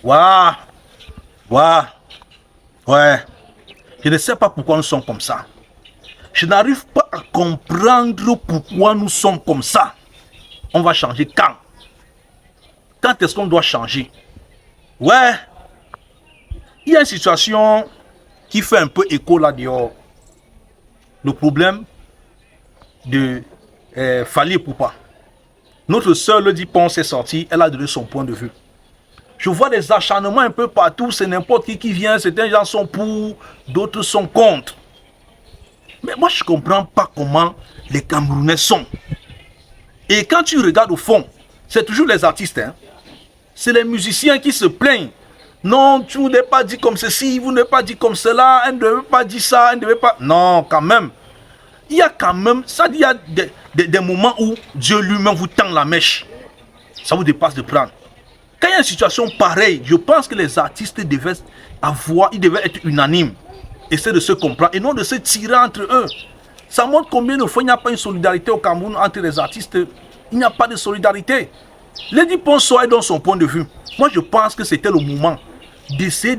Waouh, waouh, ouais. Je ne sais pas pourquoi nous sommes comme ça. Je n'arrive pas à comprendre pourquoi nous sommes comme ça. On va changer quand? Quand est-ce qu'on doit changer? Ouais, il y a une situation qui fait un peu écho là dehors. Le problème de Fally Ipupa. Notre sœur Lady Ponce est sortie, elle a donné son point de vue. Je vois des acharnements un peu partout, c'est n'importe qui vient, certains gens sont pour, d'autres sont contre. Mais moi je ne comprends pas comment les Camerounais sont. Et quand tu regardes au fond, c'est toujours les artistes, hein? C'est les musiciens qui se plaignent. Non, tu ne devez pas dire comme ceci, vous ne devez pas dire comme cela, elle ne devait pas dire ça, elle ne devait pas... Non, quand même. Il y a quand même, ça il y a des moments où Dieu lui-même vous tend la mèche. Ça vous dépasse de prendre. Quand il y a une situation pareille, je pense que les artistes devaient être unanimes. Essayer de se comprendre et non de se tirer entre eux. Ça montre combien de fois il n'y a pas une solidarité au Cameroun entre les artistes. Il n'y a pas de solidarité. Lady Ponce est dans son point de vue. Moi, je pense que c'était le moment d'essayer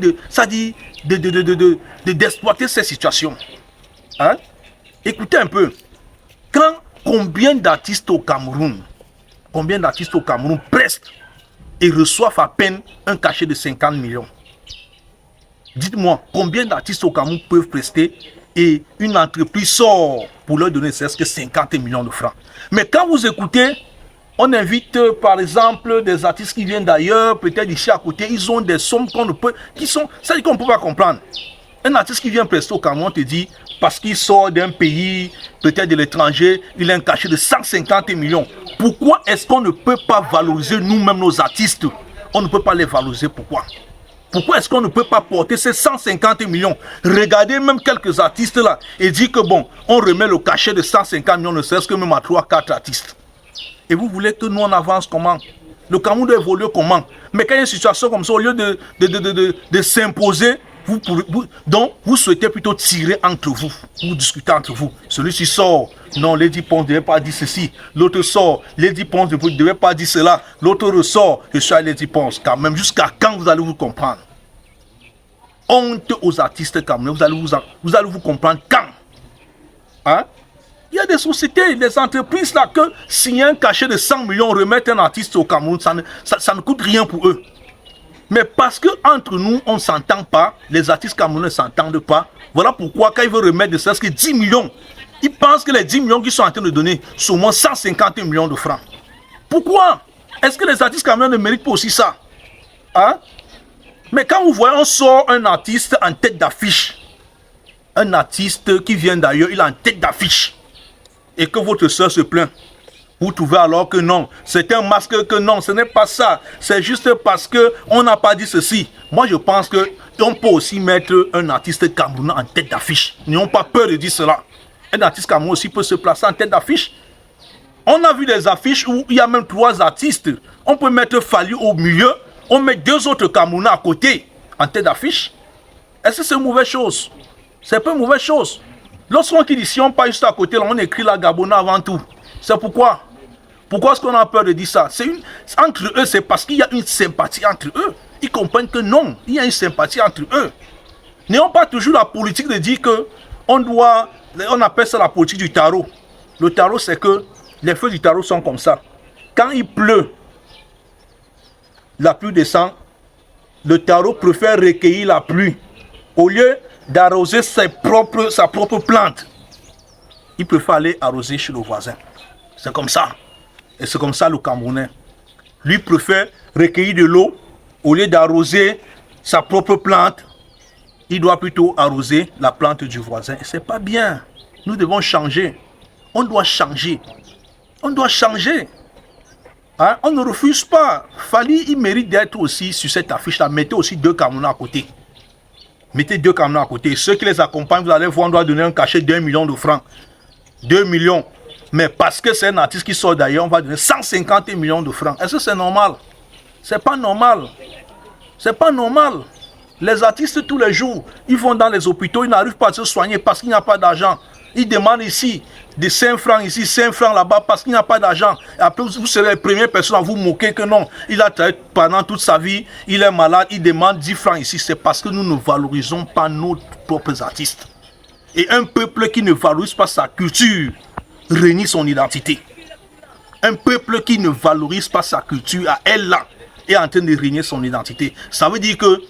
d'exploiter ces situations. Hein? Écoutez un peu. Combien d'artistes au Cameroun prestent et reçoivent à peine un cachet de 50 millions? Dites-moi, combien d'artistes au Cameroun peuvent prester et une entreprise sort pour leur donner que 50 millions de francs? Mais quand vous écoutez, on invite par exemple des artistes qui viennent d'ailleurs, peut-être ici à côté, ils ont des sommes qu'on ne peut, ça dit qu'on ne peut pas comprendre. Un artiste qui vient prester au Cameroun te dit, parce qu'il sort d'un pays, peut-être de l'étranger, il a un cachet de 150 millions. Pourquoi est-ce qu'on ne peut pas valoriser nous-mêmes nos artistes? On ne peut pas les valoriser, pourquoi? Pourquoi est-ce qu'on ne peut pas porter ces 150 millions? Regardez même quelques artistes là et dire que bon, on remet le cachet de 150 millions, ne serait-ce que même à 3-4 artistes. Et vous voulez que nous on avance comment? Le Cameroun doit évoluer comment? Mais quand il y a une situation comme ça, au lieu de s'imposer, vous souhaitez plutôt tirer entre vous, vous discutez entre vous. Celui-ci sort, non, Lady Ponce ne devait pas dire ceci. L'autre sort, Lady Ponce ne devait pas dire cela. L'autre ressort, je suis à Lady Ponce. Quand même, jusqu'à quand vous allez vous comprendre? Honte aux artistes camerounais, vous allez vous comprendre quand? Hein? Il y a des sociétés, des entreprises là que signer un cachet de 100 millions, remettre un artiste au Cameroun, ça ne coûte rien pour eux. Mais parce qu'entre nous, on ne s'entend pas, les artistes camerounais ne s'entendent pas, voilà pourquoi quand ils veulent remettre de ça, que 10 millions, ils pensent que les 10 millions qu'ils sont en train de donner sont au moins 150 millions de francs. Pourquoi? Est-ce que les artistes camerounais ne méritent pas aussi ça? Hein? Mais quand vous voyez, on sort un artiste en tête d'affiche, un artiste qui vient d'ailleurs, il est en tête d'affiche, et que votre soeur se plaint, vous trouvez alors que non, c'est un masque, que non, ce n'est pas ça. C'est juste parce qu'on n'a pas dit ceci. Moi, je pense qu'on peut aussi mettre un artiste camerounais en tête d'affiche. N'ayons pas peur de dire cela. Un artiste camerounais aussi peut se placer en tête d'affiche. On a vu des affiches où il y a même 3 artistes. On peut mettre Fally au milieu, on met 2 autres Camerounais à côté, en tête d'affiche. Est-ce que c'est une mauvaise chose? C'est pas une mauvaise chose. Lorsqu'on dit si on pas juste à côté, là, on écrit la Gabona avant tout. C'est pourquoi? Pourquoi est-ce qu'on a peur de dire ça? Entre eux, c'est parce qu'il y a une sympathie entre eux. Ils comprennent que non, il y a une sympathie entre eux. N'ayons pas toujours la politique de dire que on appelle ça la politique du tarot. Le tarot, c'est que les feux du tarot sont comme ça. Quand il pleut, la pluie descend, le tarot préfère recueillir la pluie. Au lieu d'arroser sa propre plante, il préfère aller arroser chez le voisin. C'est comme ça. Et c'est comme ça le Camerounais. Lui préfère recueillir de l'eau au lieu d'arroser sa propre plante. Il doit plutôt arroser la plante du voisin. Et c'est pas bien. Nous devons changer. On doit changer. On doit changer. Hein? On ne refuse pas. Fally, il mérite d'être aussi sur cette affiche-là. Mettez aussi 2 Camerounais à côté. Mettez 2 Camerounais à côté. Ceux qui les accompagnent, vous allez voir, on doit donner un cachet d'1 million de francs. 2 millions. Mais parce que c'est un artiste qui sort d'ailleurs, on va donner 150 millions de francs. Est-ce que c'est normal? C'est pas normal. C'est pas normal. Les artistes, tous les jours, ils vont dans les hôpitaux, ils n'arrivent pas à se soigner parce qu'il n'y a pas d'argent. Ils demandent ici de 5 francs ici, 5 francs là-bas parce qu'il n'y a pas d'argent. Après, vous serez les premières personnes à vous moquer que non. Il a travaillé pendant toute sa vie, il est malade, il demande 10 francs ici. C'est parce que nous ne valorisons pas nos propres artistes. Et un peuple qui ne valorise pas sa culture renie son identité. Un peuple qui ne valorise pas sa culture, à elle là, est en train de régner son identité. Ça veut dire que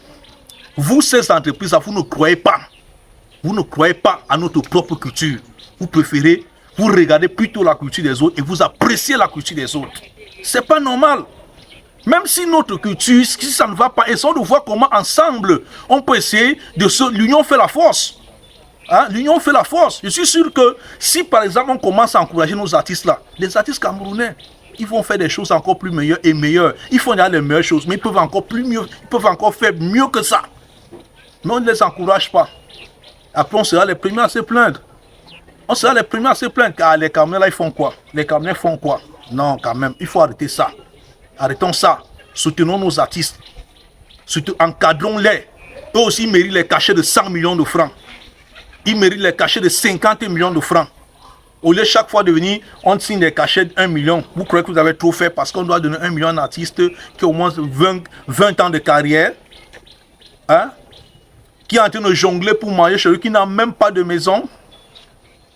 vous, ces entreprises, vous ne croyez pas. Vous ne croyez pas à notre propre culture. Vous préférez, vous regardez plutôt la culture des autres et vous appréciez la culture des autres. C'est pas normal. Même si notre culture, si ça ne va pas, essayons de voir comment ensemble on peut essayer de se... L'union fait la force. Hein? L'union fait la force. Je suis sûr que si par exemple on commence à encourager nos artistes là, les artistes camerounais, ils vont faire des choses encore plus meilleures et meilleures. Ils font déjà les meilleures choses, mais ils peuvent encore plus mieux, ils peuvent encore faire mieux que ça. Mais on ne les encourage pas. Après on sera les premiers à se plaindre. On sera les premiers à se plaindre. Car les Camerounais là ils font quoi? Les Camerounais font quoi? Non quand même, il faut arrêter ça. Arrêtons ça. Soutenons nos artistes. Surtout encadrons-les. Eux aussi ils méritent les cachets de 100 millions de francs. Ils méritent les cachets de 50 millions de francs. Au lieu chaque fois de venir, on signe des cachets de 1 million. Vous croyez que vous avez trop fait parce qu'on doit donner 1 million à un artiste qui a au moins 20 ans de carrière, hein? Qui est en train de jongler pour manger chez lui, qui n'a même pas de maison.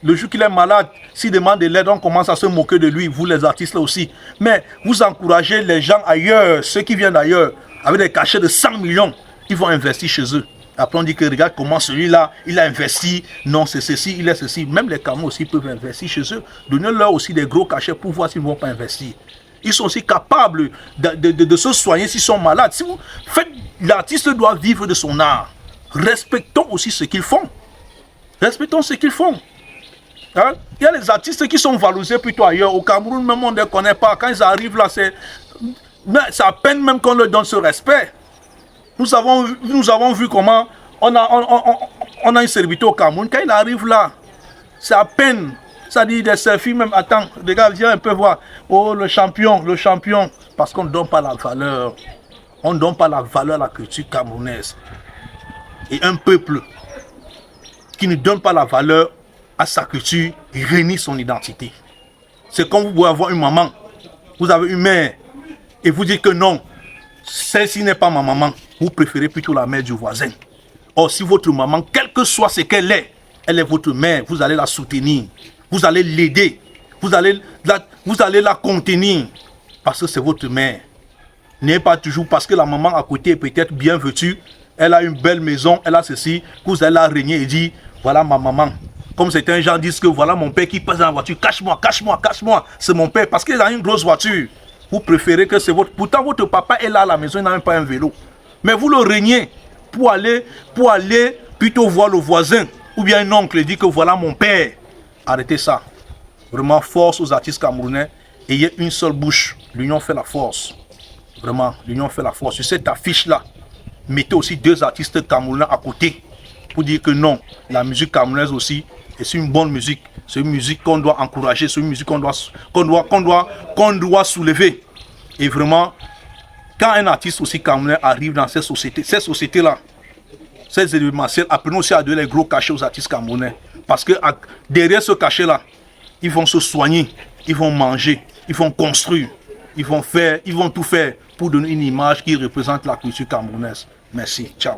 Le jour qu'il est malade, s'il demande de l'aide, on commence à se moquer de lui, vous les artistes là aussi. Mais vous encouragez les gens ailleurs, ceux qui viennent d'ailleurs, avec des cachets de 100 millions, ils vont investir chez eux. Après on dit que regarde comment celui-là, il a investi, non c'est ceci, il est ceci. Même les Camerounais aussi peuvent investir chez eux. Donnez-leur aussi des gros cachets pour voir s'ils ne vont pas investir. Ils sont aussi capables de se soigner s'ils sont malades. Si vous faites, l'artiste doit vivre de son art. Respectons aussi ce qu'ils font. Respectons ce qu'ils font. Hein? Il y a les artistes qui sont valorisés plutôt ailleurs. Au Cameroun, même on ne les connaît pas. Quand ils arrivent là, c'est à peine même qu'on leur donne ce respect. Nous avons vu comment on a un serviteur au Cameroun. Quand il arrive là, c'est à peine. Ça dit des selfies même. Attends, les gars, viens un peu voir. Oh, le champion, le champion. Parce qu'on ne donne pas la valeur. On ne donne pas la valeur à la culture camerounaise. Et un peuple qui ne donne pas la valeur à sa culture, il renie son identité. C'est comme vous pouvez avoir une maman. Vous avez une mère. Et vous dites que non, celle-ci n'est pas ma maman. Vous préférez plutôt la mère du voisin. Or, si votre maman, quel que soit ce qu'elle est votre mère, vous allez la soutenir. Vous allez l'aider. Vous allez la contenir. Parce que c'est votre mère. N'est pas toujours parce que la maman à côté est peut-être bien vêtue. Elle a une belle maison, elle a ceci. Que vous allez la régner et dire, voilà ma maman. Comme certains gens disent que voilà mon père qui passe dans la voiture. Cache-moi, cache-moi, cache-moi. C'est mon père parce qu'il a une grosse voiture. Vous préférez que c'est votre... Pourtant, votre papa est là à la maison, il n'a même pas un vélo. Mais vous le régnez pour aller plutôt voir le voisin. Ou bien un oncle dit que voilà mon père. Arrêtez ça. Vraiment, force aux artistes camerounais. Ayez une seule bouche. L'union fait la force. Vraiment, l'union fait la force. Sur cette affiche-là, mettez aussi 2 artistes camerounais à côté. Pour dire que non, la musique camerounaise aussi, c'est une bonne musique. C'est une musique qu'on doit encourager. C'est une musique qu'on doit soulever. Et vraiment, quand un artiste aussi camerounais arrive dans ces sociétés-là, ces événementiels, apprenons aussi à donner les gros cachets aux artistes camerounais. Parce que derrière ce cachet-là, ils vont se soigner, ils vont manger, ils vont construire, ils vont tout faire pour donner une image qui représente la culture camerounaise. Merci, ciao.